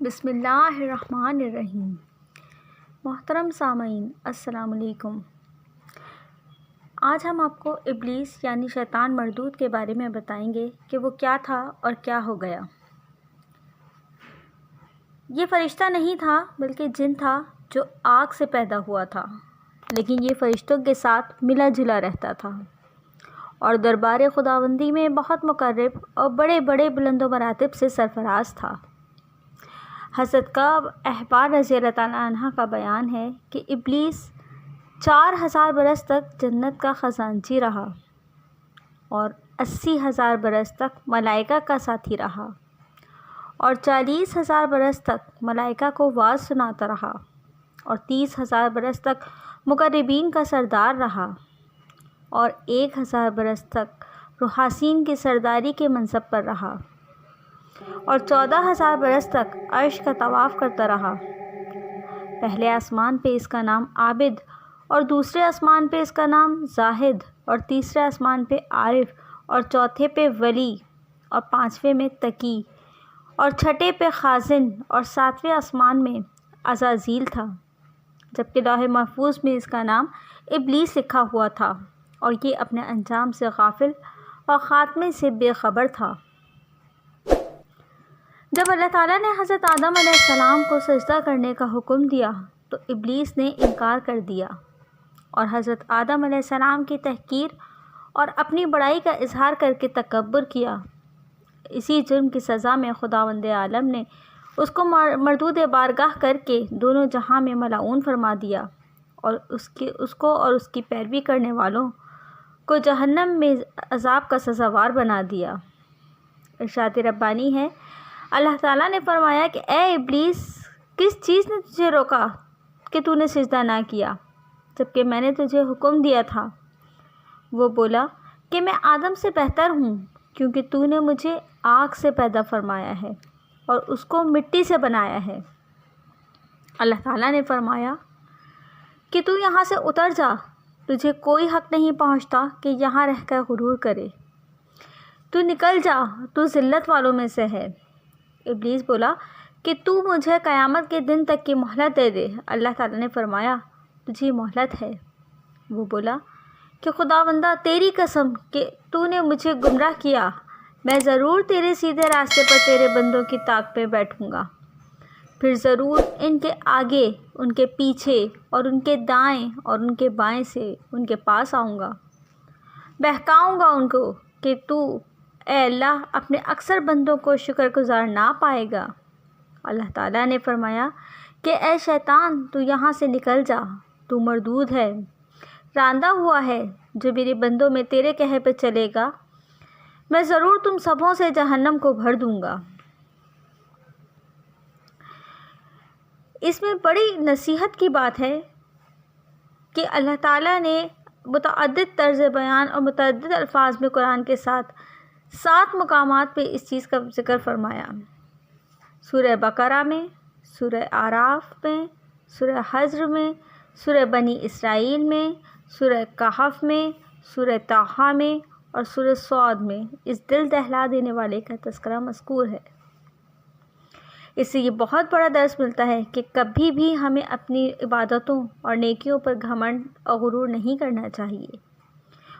بسم اللہ الرحمن الرحیم۔ محترم سامعین، السلام علیکم۔ آج ہم آپ کو ابلیس یعنی شیطان مردود کے بارے میں بتائیں گے کہ وہ کیا تھا اور کیا ہو گیا۔ یہ فرشتہ نہیں تھا بلکہ جن تھا جو آگ سے پیدا ہوا تھا، لیکن یہ فرشتوں کے ساتھ ملا جلا رہتا تھا اور دربار خداوندی میں بہت مقرب اور بڑے بڑے بلند و مراتب سے سرفراز تھا۔ حضرت کعب احبار رضی اللہ تعالیٰ عنہ کا بیان ہے کہ ابلیس 4000 برس تک جنت کا خزانچی رہا اور 80,000 برس تک ملائکہ کا ساتھی رہا اور 40,000 برس تک ملائکہ کو واعظ سناتا رہا اور 30,000 برس تک مقربین کا سردار رہا اور 1,000 برس تک روحاسین کی سرداری کے منصب پر رہا اور 14,000 برس تک عرش کا طواف کرتا رہا۔ پہلے آسمان پہ اس کا نام عابد اور دوسرے آسمان پہ اس کا نام زاہد اور تیسرے آسمان پہ عارف اور چوتھے پہ ولی اور پانچویں میں تقی اور چھٹے پہ خازن اور ساتویں آسمان میں عزازیل تھا، جبکہ لوح محفوظ میں اس کا نام ابلیس لکھا ہوا تھا اور یہ اپنے انجام سے غافل اور خاتمے سے بے خبر تھا۔ جب اللہ تعالیٰ نے حضرت آدم علیہ السلام کو سجدہ کرنے کا حکم دیا تو ابلیس نے انکار کر دیا اور حضرت آدم علیہ السلام کی تحقیر اور اپنی بڑائی کا اظہار کر کے تکبر کیا۔ اسی جرم کی سزا میں خداوند عالم نے اس کو مردود بارگاہ کر کے دونوں جہاں میں ملعون فرما دیا اور اس کو اور اس کی پیروی کرنے والوں کو جہنم میں عذاب کا سزاوار بنا دیا۔ ارشاد ربانی ہے، اللہ تعالیٰ نے فرمایا کہ اے ابلیس، کس چیز نے تجھے روکا کہ تو نے سجدہ نہ کیا جبکہ میں نے تجھے حکم دیا تھا؟ وہ بولا کہ میں آدم سے بہتر ہوں کیونکہ تو نے مجھے آگ سے پیدا فرمایا ہے اور اس کو مٹی سے بنایا ہے۔ اللہ تعالیٰ نے فرمایا کہ تو یہاں سے اتر جا، تجھے کوئی حق نہیں پہنچتا کہ یہاں رہ کر غرور کرے، تو نکل جا، تو ذلت والوں میں سے ہے۔ ابلیس بولا کہ تو مجھے قیامت کے دن تک کی مہلت دے دے۔ اللہ تعالیٰ نے فرمایا تجھے مہلت ہے۔ وہ بولا کہ خداوندہ تیری قسم کہ تو نے مجھے گمراہ کیا، میں ضرور تیرے سیدھے راستے پر تیرے بندوں کی طاق پہ بیٹھوں گا، پھر ضرور ان کے آگے، ان کے پیچھے اور ان کے دائیں اور ان کے بائیں سے ان کے پاس آؤں گا، بہکاؤں گا ان کو کہ تو اے اللہ اپنے اکثر بندوں کو شکر گزار نہ پائے گا۔ اللہ تعالیٰ نے فرمایا کہ اے شیطان، تو یہاں سے نکل جا، تو مردود ہے، راندہ ہوا ہے، جو میرے بندوں میں تیرے کہے پہ چلے گا میں ضرور تم سبوں سے جہنم کو بھر دوں گا۔ اس میں بڑی نصیحت کی بات ہے کہ اللہ تعالیٰ نے متعدد طرز بیان اور متعدد الفاظ میں قرآن کے ساتھ 7 مقامات پہ اس چیز کا ذکر فرمایا۔ سورہ بقرہ میں، سورہ اعراف میں، سورہ حجر میں، سورہ بنی اسرائیل میں، سورہ کہف میں، سورہ طٰہٰ میں اور سورہ صاد میں اس دل دہلا دینے والے کا تذکرہ مذکور ہے۔ اس سے یہ بہت بڑا درس ملتا ہے کہ کبھی بھی ہمیں اپنی عبادتوں اور نیکیوں پر گھمنڈ اور غرور نہیں کرنا چاہیے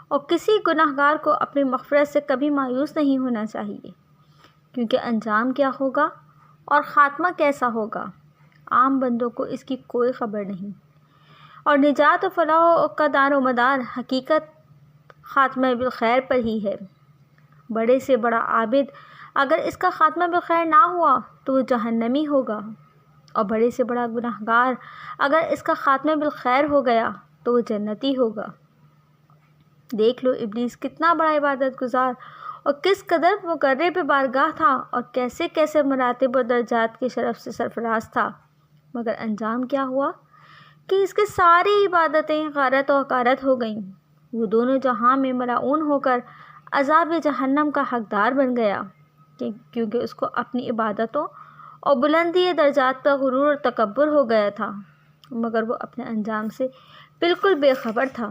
اور کسی گناہ گار کو اپنی مغفرت سے کبھی مایوس نہیں ہونا چاہیے، کیونکہ انجام کیا ہوگا اور خاتمہ کیسا ہوگا عام بندوں کو اس کی کوئی خبر نہیں، اور نجات و فلاح کا دار و مدار حقیقت خاتمہ بالخیر پر ہی ہے۔ بڑے سے بڑا عابد اگر اس کا خاتمہ بالخیر نہ ہوا تو وہ جہنمی ہوگا، اور بڑے سے بڑا گناہ گار اگر اس کا خاتمہ بالخیر ہو گیا تو وہ جنتی ہوگا۔ دیکھ لو ابلیس کتنا بڑا عبادت گزار اور کس قدر مقرب بارگاہ تھا اور کیسے کیسے مراتب و درجات کے شرف سے سرفراز تھا، مگر انجام کیا ہوا کہ اس کی ساری عبادتیں غارت و حقارت ہو گئیں۔ وہ دونوں جہاں میں ملعون ہو کر عذاب جہنم کا حقدار بن گیا، کیونکہ اس کو اپنی عبادتوں اور بلندی درجات پر غرور اور تکبر ہو گیا تھا، مگر وہ اپنے انجام سے بالکل بے خبر تھا۔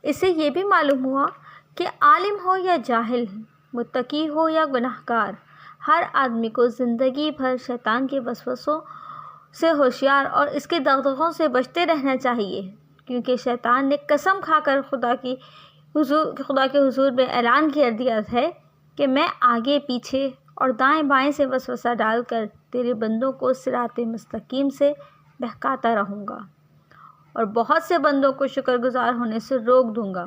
اس سے یہ بھی معلوم ہوا کہ عالم ہو یا جاہل، متقی ہو یا گناہگار، ہر آدمی کو زندگی بھر شیطان کے وسوسوں سے ہوشیار اور اس کے دغدغوں سے بچتے رہنا چاہیے، کیونکہ شیطان نے قسم کھا کر خدا کے حضور میں اعلان کر دیا ہے کہ میں آگے پیچھے اور دائیں بائیں سے وسوسہ ڈال کر تیرے بندوں کو صراط مستقیم سے بہکاتا رہوں گا اور بہت سے بندوں کو شکر گزار ہونے سے روک دوں گا۔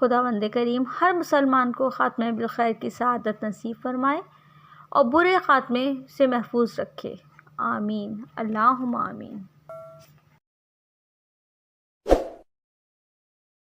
خداوند کریم ہر مسلمان کو خاتمہ بالخیر کی سعادت نصیب فرمائے اور برے خاتمے سے محفوظ رکھے، آمین، اللہم آمین۔